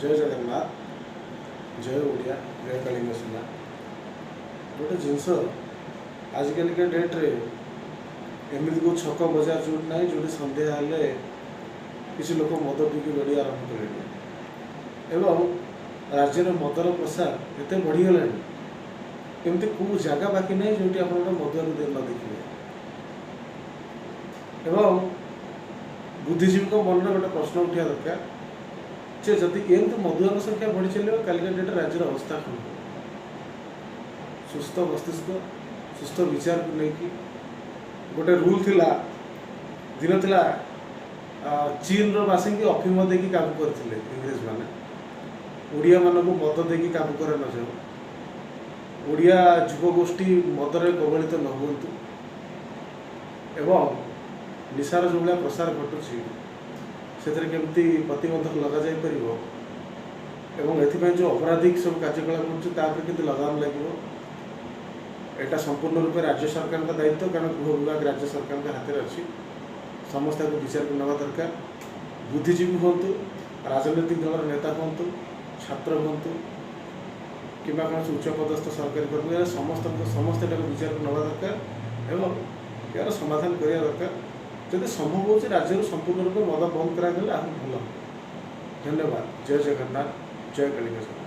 जय जगन्नाथ जय ओडिया जय कलिंग सेना गोटे जिनस आजिकल के डेट्रे एमती को छक बजार जो ना जो सन्ध्या हेले किसी लोक मद पीकी बेड़ी आरंभ कले राज्यर मदर प्रसार एत बढ़ीगला एमती कौ जगह बाकी ना जो आप मदुआ न देखिए बुद्धिजीवी मन में गोटे प्रश्न उठा दरकार जे जदि एमती मदुआ संख्या बढ़ी चलो कालिका डेट राज्यर अवस्था कौन सुस्थ मस्तिष्क सुस्थ विचार को लेकिन गोटे रूल थिला दिन थिला चीन बासिंग अफिम देकी काबू करते इंग्रेज माने ओडिया मानक मद देकी काबू कर न जाओ ओडिया युवगोष्ठी मदरे कबलित न हुंतु एवं निशार जो भाया प्रसार घटुची से केमती प्रतिबंधक लग जापर एवं एथिपाई जो अपराधिक सब कार्यकलाप होती लगाम लगे यहाँ संपूर्ण रूपे राज्य सरकार का दायित्व कारण गृह विभाग राज्य सरकार के हाथ में अच्छी समस्त को विचार को नवा दरकार बुद्धिजीवी हूँ राजनैतिक दल नेता हूँ छात्र हूँ कि कौन उच्च पदस्थ सरकारी कर्मी समस्त विचार को नवा दरकार एवं यार समाधान करने दरकार जब संभव हो राज्य संपूर्ण रूप मद बंद करा भल धन्यवाद जय जगन्नाथ जय कलिंग।